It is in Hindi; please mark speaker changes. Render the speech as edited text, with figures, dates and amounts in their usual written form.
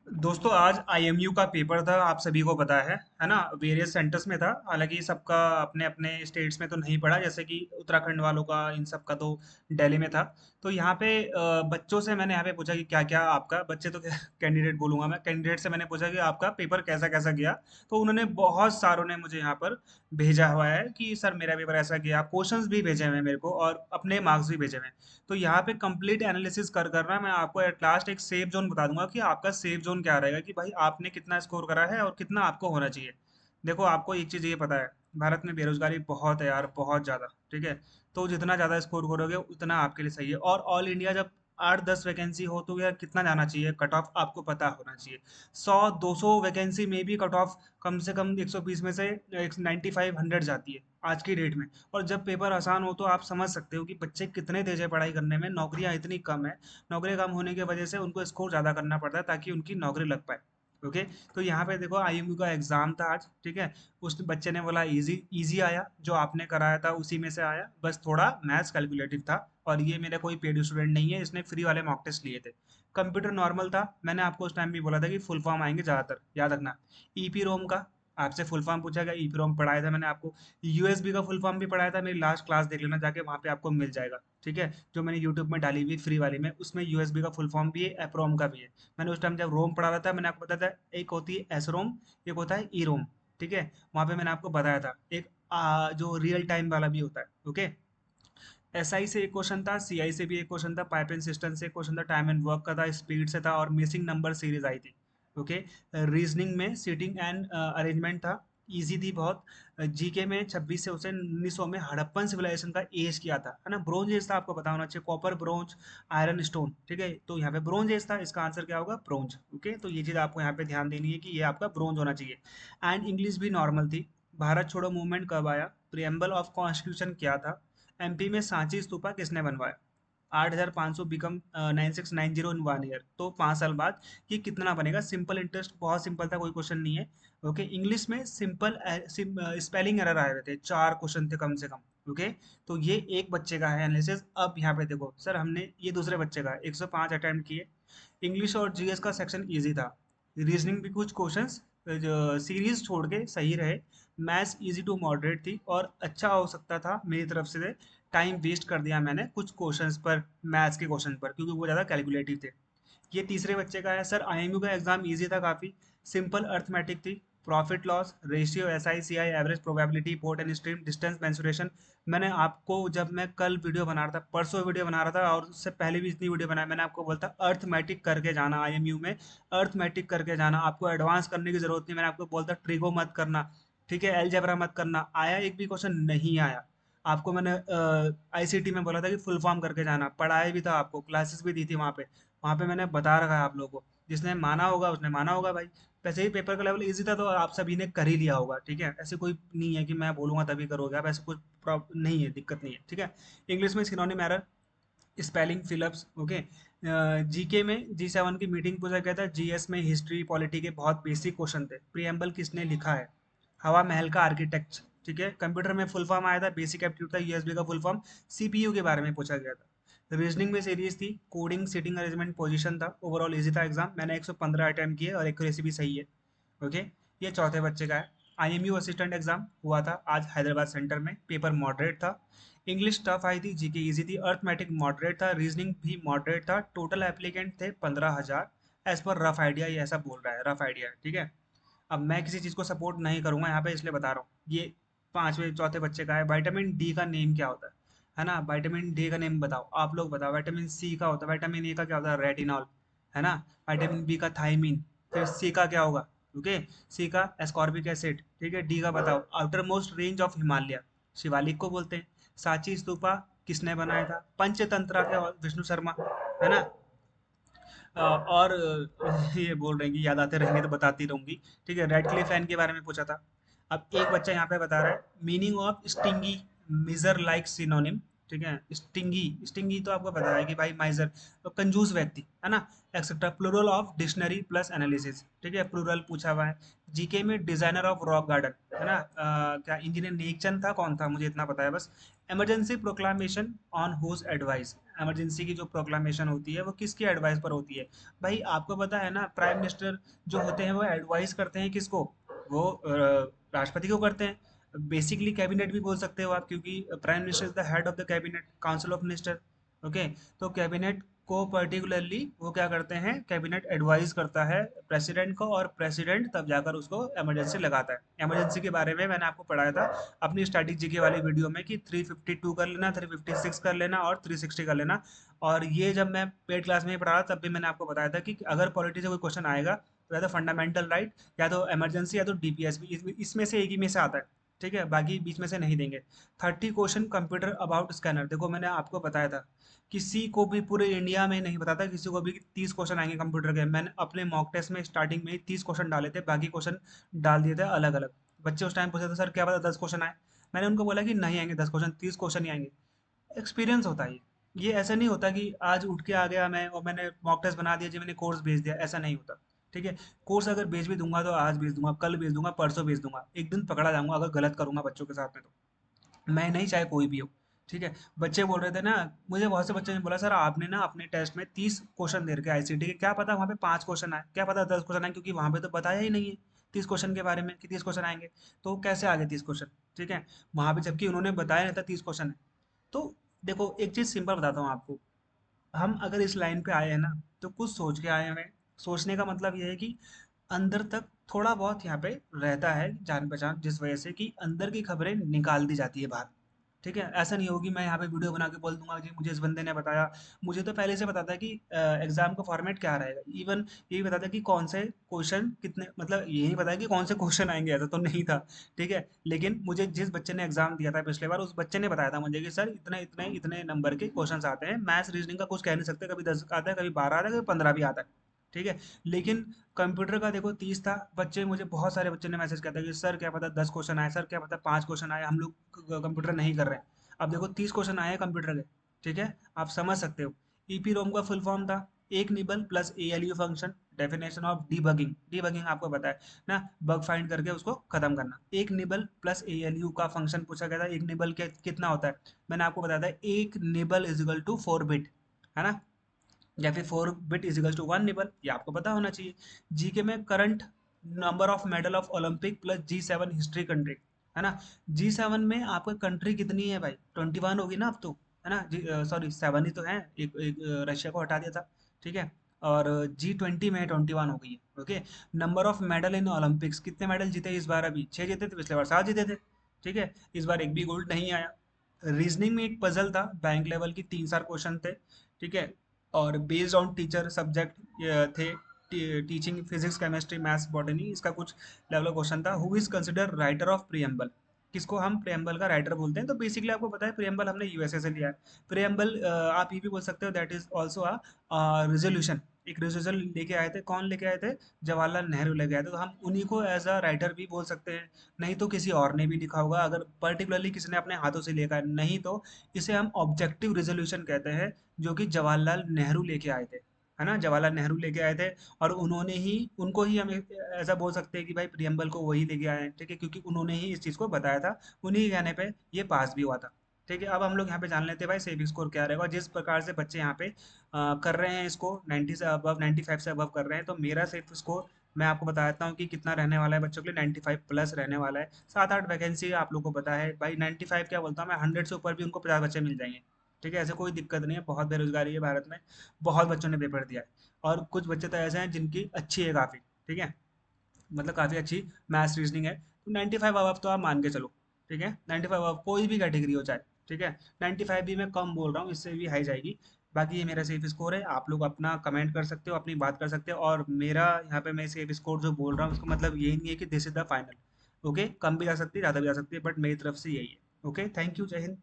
Speaker 1: दोस्तों आज आईएमयू का पेपर था, आप सभी को पता है ना। वेरियस सेंटर्स में था, हालांकि सबका अपने अपने स्टेट्स में तो नहीं पड़ा, जैसे कि उत्तराखंड वालों का इन सब का तो दिल्ली में था। तो यहाँ पे बच्चों से मैंने यहाँ पे पूछा कि क्या क्या आपका, बच्चे तो कैंडिडेट बोलूंगा मैं, कैंडिडेट से मैंने पूछा कि आपका पेपर कैसा कैसा गया। तो उन्होंने बहुत सारों ने मुझे यहाँ पर भेजा हुआ है कि सर मेरा पेपर ऐसा गया, क्वेश्चंस भी भेजे हुए हैं मेरे को और अपने मार्क्स भी भेजे हुए हैं। तो यहाँ पे कंप्लीट एनालिसिस कर करना मैं आपको एट लास्ट एक सेफ जोन बता दूंगा कि आपका सेफ जोन क्या रहेगा, कि भाई आपने कितना स्कोर करा है और कितना आपको होना चाहिए। देखो आपको एक चीज़ ये पता है, भारत में बेरोजगारी बहुत है यार, बहुत ज़्यादा। ठीक है, तो जितना ज़्यादा स्कोर करोगे उतना आपके लिए सही है। और ऑल इंडिया जब 8-10 वैकेंसी हो तो यार कितना जाना चाहिए, कट ऑफ आपको पता होना चाहिए। 100-200 वैकेंसी में भी कट ऑफ कम से कम 120 में से 95-100 जाती है आज की डेट में। और जब पेपर आसान हो तो आप समझ सकते हो कि बच्चे कितने तेज है पढ़ाई करने में, नौकरियां इतनी कम है। नौकरियां कम होने की वजह से उनको स्कोर ज़्यादा करना पड़ता है ताकि उनकी नौकरी लग पाए। ओके। तो यहाँ पे देखो आईएमयू का एग्जाम था आज, ठीक है। उस बच्चे ने बोला इजी इजी आया, जो आपने कराया था उसी में से आया, बस थोड़ा मैथ्स कैलकुलेटिव था। और ये मेरा कोई पेड स्टूडेंट नहीं है, इसने फ्री वाले मॉक टेस्ट लिए थे। कंप्यूटर नॉर्मल था, मैंने आपको उस टाइम भी बोला था कि फुल फॉर्म आएंगे ज़्यादातर, याद रखना। ईपी रोम का आपसे फुल फॉर्म पूछा गया, ईपी रोम पढ़ाया था मैंने आपको। यूएसबी का फुल फॉर्म भी पढ़ाया था, मेरी लास्ट क्लास देख लेना जाके, वहाँ पे आपको मिल जाएगा। ठीक है, जो मैंने यूट्यूब में डाली हुई फ्री वाली में, उसमें यूएसबी का फुल फॉर्म भी है, एप्रोम का भी है। मैंने उस टाइम जब रोम पढ़ा रहा था मैंने आपको बताया था, एक होती है एस रोम, एक होता है ई रोम। ठीक है, वहाँ पे मैंने आपको बताया था एक जो रियल टाइम वाला भी होता है। ओके। एसआई से एक क्वेश्चन था, सीआई से भी एक क्वेश्चन था, पाइप सिस्टम से एक क्वेश्चन था, टाइम एंड वर्क का था, स्पीड से था, और मिसिंग नंबर सीरीज आई थी। ओके। रीजनिंग में सीटिंग एंड अरेंजमेंट था, इजी थी बहुत। जीके में 26 से उसे 1900 में हड़प्पन सिविलाइजेशन का एज किया था, है ना। ब्रोंज एज था, आपको पता होना चाहिए, कॉपर, ब्रोंज, आयरन, स्टोन। ठीक है, तो यहाँ पे ब्रोंज एज था, इसका आंसर क्या होगा, ब्रोंज। ओके, तो ये चीज़ आपको यहाँ पे ध्यान देनी है कि ये आपका ब्रोंज होना चाहिए। एंड इंग्लिश भी नॉर्मल थी। भारत छोड़ो मूवमेंट कब आया, प्रियम्बल ऑफ कॉन्स्टिट्यूशन क्या था, एमपी में सांची स्तूपा किसने बनवाया, 8,500 बिकम 9690 इन 1 ईयर, तो 5 साल बाद ये कितना बनेगा। सिंपल इंटरेस्ट, बहुत सिंपल था, कोई क्वेश्चन नहीं है। ओके, इंग्लिश में सिंपल स्पेलिंग एरर आए हुए थे, 4 क्वेश्चन थे कम से कम। ओके, तो ये एक बच्चे का है एनालिसिस। अब यहाँ पे देखो सर, हमने ये दूसरे बच्चे का 105 अटेम्प्ट किए। इंग्लिश और जीएस का सेक्शन इजी था। रीजनिंग भी कुछ क्वेश्चंस सीरीज छोड़ के सही रहे। मैथ्स इजी टू मॉडरेट थी और अच्छा हो सकता था मेरी तरफ से। टाइम वेस्ट कर दिया मैंने कुछ क्वेश्चंस पर, मैथ्स के क्वेश्चन पर, क्योंकि वो ज़्यादा कैलकुलेटिव थे। ये तीसरे बच्चे का है। सर आईएमयू का एग्जाम इजी था काफ़ी, सिंपल अर्थमेटिक थी, profit loss ratio, S I C I, average probability, boat and stream, distance mensuration. मैंने आपको जब मैं कल वीडियो बना रहा था, परसों वीडियो बना रहा था और उससे पहले भी इतनी वीडियो बनाया, मैंने आपको बोलता अर्थमेटिक करके जाना आईएमयू में, अर्थमेटिक करके जाना, आपको एडवांस करने की जरूरत नहीं। मैंने आपको बोलता ट्रिगो मत करना, ठीक है, एलजेब्रा मत करना। आया एक भी क्वेश्चन नहीं आया। आपको मैंने आईसीटी में बोला था कि फुल फॉर्म करके जाना, पढ़ाया भी था आपको, क्लासेस भी दी थी वहाँ पे मैंने बता रखा है आप लोगों को। जिसने माना होगा उसने माना होगा भाई। वैसे ही पेपर का लेवल इजी था तो आप सभी ने कर ही लिया होगा। ठीक है, ऐसे कोई नहीं है कि मैं बोलूंगा तभी करोगे आप, ऐसे कुछ नहीं है, दिक्कत नहीं है। ठीक है। इंग्लिश में synonym error, spelling fill-ups. Okay. GK में G7 की मीटिंग पूछा गया था, जीएस में हिस्ट्री पॉलिटी के बहुत बेसिक क्वेश्चन थे। प्रियम्बल किसने लिखा है, हवा महल का आर्किटेक्ट। ठीक है, कंप्यूटर में फुल फॉर्म आया था, बेसिक एप्टीट्यूड था, यूएसबी का फुल फॉर्म। सीपीयू के बारे में पूछा गया था। रीजनिंग में सीरीज थी, कोडिंग, सीटिंग अरेंजमेंट, पोजीशन था। ओवरऑल इजी था एग्जाम, मैंने 115 अटेम्प्ट किए और एक्यूरेसी भी सही है। ओके। ये चौथे बच्चे का है। आईएमयू असिस्टेंट एग्जाम हुआ था आज हैदराबाद सेंटर में, पेपर मॉडरेट था। इंग्लिश टफ आई थी, जीके इजी थी, अर्थमेटिक मॉडरेट था, रीजनिंग भी मॉडरेट था। टोटल एप्लीकेंट थे 15,000, एज पर रफ आइडिया, ये ऐसा बोल रहा है, रफ आइडिया। ठीक है। अब मैं किसी चीज़ को सपोर्ट नहीं करूंगा यहाँ पे, इसलिए बता रहा हूँ। ये पांचवें चौथे बच्चे का है। विटामिन डी का नेम क्या होता है ना, विटामिन डी का नेम बताओ, आप लोग बताओ। विटामिन सी का होता है, विटामिन ए का क्या होता है, रेटिनॉल, है ना। विटामिन बी का थायमीन। फिर सी का क्या होगा, ओके, सी का एस्कॉर्बिक एसिड। ठीक है, डी का बताओ, outer most range of Himalaya, Shivalik को बोलते हैं। सांची स्तूपा किसने बनाया था, पंचतंत्रा के विष्णु शर्मा, है ना। और ये बोल रहे हैं कि याद आते रहेंगे तो बताती रहूंगी। ठीक है, रेड क्लिफ फैन के बारे में पूछा था। अब एक बच्चा यहाँ पे बता रहा है meaning of stingy miser like synonym. ठीक है। स्टिंगी, स्टिंगी तो आपको पता है कि भाई माइजर, तो कंजूस व्यक्ति, है ना, etcetera. Plural of dictionary plus analysis, ठीक है, प्लूरल पूछा हुआ है। जीके में डिजाइनर ऑफ रॉक गार्डन, है ना, क्या इंजीनियर नेकचंद था, कौन था, मुझे इतना पता है बस। Emergency proclamation on whose advice, emergency की जो प्रोक्लामेशन होती है वो किसकी एडवाइस पर होती है। भाई आपको पता है ना, प्राइम मिनिस्टर जो होते हैं वो एडवाइस करते हैं किसको, वो राष्ट्रपति को करते हैं। बेसिकली कैबिनेट भी बोल सकते हो आप, क्योंकि prime minister is the head of the cabinet, council of minister. Okay, तो कैबिनेट को पर्टिकुलरली वो क्या करते हैं, कैबिनेट एडवाइस करता है प्रेसिडेंट को, और प्रेसिडेंट तब जाकर उसको इमरजेंसी लगाता है। इमरजेंसी के बारे में मैंने आपको पढ़ाया था अपनी स्टैटिक जीके वाली वीडियो में कि 352 कर लेना, 356 कर लेना और 360 कर लेना। और ये जब मैं पेड क्लास में ही पढ़ा था तब भी मैंने आपको बताया था कि अगर पॉलिटी से कोई क्वेश्चन आएगा तो या तो फंडामेंटल राइट, या तो इमरजेंसी, या तो डीपीएस, इसमें से एक ही में से आता है। ठीक है, बाकी बीच में से नहीं देंगे। 30 क्वेश्चन कंप्यूटर अबाउट स्कैनर, देखो मैंने आपको बताया था किसी को भी पूरे इंडिया में नहीं पता था किसी को भी कि 30 क्वेश्चन आएंगे कंप्यूटर के। मैंने अपने मॉक टेस्ट में स्टार्टिंग में ही 30 क्वेश्चन डाले थे, बाकी क्वेश्चन डाल दिए थे अलग अलग। बच्चे उस टाइम पूछे थे सर क्या पता 10 क्वेश्चन आए, मैंने उनको बोला कि नहीं आएंगे 10 क्वेश्चन, 30 क्वेश्चन ही आएंगे। एक्सपीरियंस होता है ये ऐसा नहीं होता कि आज उठ के आ गया मैं और मैंने मॉक टेस्ट बना दिया जी, मैंने कोर्स भेज दिया, ऐसा नहीं होता। ठीक है, कोर्स अगर भेज भी दूंगा तो आज भेज दूंगा, कल भेज दूंगा, परसों भेज दूंगा, एक दिन पकड़ा जाऊंगा अगर गलत करूंगा बच्चों के साथ में तो। मैं नहीं, चाहे कोई भी हो। ठीक है, बच्चे बोल रहे थे ना, मुझे बहुत से बच्चे ने बोला सर आपने ना अपने टेस्ट में 30 क्वेश्चन दे रखे आईसीटी के, क्या पता वहाँ पे 5 क्वेश्चन आए, क्या पता 10 क्वेश्चन आए, क्योंकि वहाँ पे तो बताया ही नहीं है 30 क्वेश्चन के बारे में कि 30 क्वेश्चन आएंगे। तो कैसे आ गए 30 क्वेश्चन। ठीक है, वहाँ पे जबकि उन्होंने बताया नहीं था 30 क्वेश्चन है। तो देखो एक चीज़ सिंपल बताता हूँ आपको, हम अगर इस लाइन पे आए हैं ना तो कुछ सोच के आए हैं हमें। सोचने का मतलब ये है कि अंदर तक थोड़ा बहुत यहाँ पे रहता है जान पहचान, जिस वजह से कि अंदर की खबरें निकाल दी जाती है बाहर। ठीक है, ऐसा नहीं होगी मैं यहाँ पे वीडियो बना के बोल दूंगा जी मुझे इस बंदे ने बताया। मुझे तो पहले से पता था कि एग्जाम का फॉर्मेट क्या रहेगा, इवन ये भी पता था कि कौन से क्वेश्चन कितने, मतलब ये नहीं पता कि कौन से क्वेश्चन आएंगे, ऐसा तो नहीं था। ठीक है, लेकिन मुझे जिस बच्चे ने एग्जाम दिया था पिछले बार, उस बच्चे ने बताया था मुझे कि सर इतने इतने इतने नंबर के क्वेश्चन आते हैं, मैथ्स रीजनिंग का कुछ कह नहीं सकते, कभी 10 आता है, कभी 12 आता है, कभी 15 भी आता है। ठीक है, लेकिन कंप्यूटर का देखो 30 था। बच्चे, मुझे बहुत सारे बच्चे ने मैसेज किया था कि सर क्या पता 10 क्वेश्चन आए, सर क्या पता 5 क्वेश्चन आए, हम लोग कंप्यूटर नहीं कर रहे हैं। अब देखो 30 क्वेश्चन आए हैं कंप्यूटर के। ठीक है, आप समझ सकते हो। ईपी रोम का फुल फॉर्म था एक nibble plus ALU function, definition of debugging, debugging आपको पता है ना, बग फाइंड करके उसको खत्म करना। एक निबल प्लस एएलयू का फंक्शन पूछा गया था, एक निबल के कितना होता है, मैंने आपको बताया था एक nibble is equal to 4 bit, है ना, या फिर 4 बिट इजिकल्स टू 1 निबल, ये आपको पता होना चाहिए। जीके में current number of medal of Olympic plus G7 history country, है ना। G7 में आपका कंट्री कितनी है भाई, 21 होगी ना अब तो, है ना, सॉरी 7 ही तो है, एक रशिया को हटा दिया था। ठीक है, और G20 में 21 हो गई है। Okay, number of medal in Olympics, कितने मेडल जीते इस बार, अभी 6 जीते थे, पिछले बार 7 जीते थे। ठीक है, इस बार एक भी गोल्ड नहीं आया। रीजनिंग में एक पजल था बैंक लेवल की, 3 4 क्वेश्चन थे। ठीक है, और बेस्ड ऑन टीचर सब्जेक्ट थे, teaching physics chemistry maths botany, इसका कुछ लेवल क्वेश्चन था। Who is consider writer of preamble, किसको हम प्रियम्बल का राइटर बोलते हैं, तो बेसिकली आपको पता है प्रियम्बल हमने यूएसए से लिया है। प्रियम्बल आप ये भी बोल सकते हो that is also a resolution, एक रिजोल्यूशन लेके आए थे, कौन लेके आए थे, जवाहरलाल नेहरू लेके आए थे, तो हम उन्हीं को एज अ राइटर भी बोल सकते हैं। नहीं तो किसी और ने भी लिखा होगा, अगर पर्टिकुलरली किसी ने अपने हाथों से लिखा है, नहीं तो इसे हम ऑब्जेक्टिव रिजोल्यूशन कहते हैं, जो कि जवाहरलाल नेहरू लेके आए थे, है ना, जवाहरलाल नेहरू लेके आए थे। और उन्होंने ही, उनको ही हम ऐसा बोल सकते हैं कि भाई प्रियम्बल को वही लेके आए हैं। ठीक है, क्योंकि उन्होंने ही इस चीज़ को बताया था, उन्हीं के कहने पे ये पास भी हुआ था। ठीक है, अब हम लोग यहाँ पे जान लेते हैं भाई सेविंग स्कोर क्या रहेगा, और जिस प्रकार से बच्चे यहाँ पे कर रहे हैं इसको 90 से अबव, 95 से अबव कर रहे हैं, तो मेरा सेल्फ स्कोर मैं आपको बता देता हूँ कि कितना रहने वाला है बच्चों के लिए, 95 प्लस रहने वाला है। 7 8 वैकेंसी आप लोगों को पता है भाई, 95 क्या बोलता हूँ मैं, 100 से ऊपर भी उनको 50 बच्चे मिल जाएंगे। ठीक है, ऐसे कोई दिक्कत नहीं है, बहुत बेरोजगारी है भारत में, बहुत बच्चों ने पेपर दिया है। और कुछ बच्चे तो ऐसे हैं जिनकी अच्छी है काफ़ी। ठीक है, मतलब काफ़ी अच्छी मैथ्स रीजनिंग है, तो 95 अबव तो आप मान के चलो। ठीक है, 95 अबव कोई भी कैटेगरी हो चाहे। ठीक है, 95 भी मैं कम बोल रहा हूँ, इससे भी हाई जाएगी। बाकी ये मेरा सेफ स्कोर है, आप लोग अपना कमेंट कर सकते हो, अपनी बात कर सकते हो, और मेरा यहाँ पे मैं सेफ स्कोर जो बोल रहा हूँ उसका मतलब यही नहीं है कि this is the final. Okay, कम भी जा सकती है, ज़्यादा भी जा सकती है, बट मेरी तरफ से यही है। ओके, थैंक यू, जय हिंद।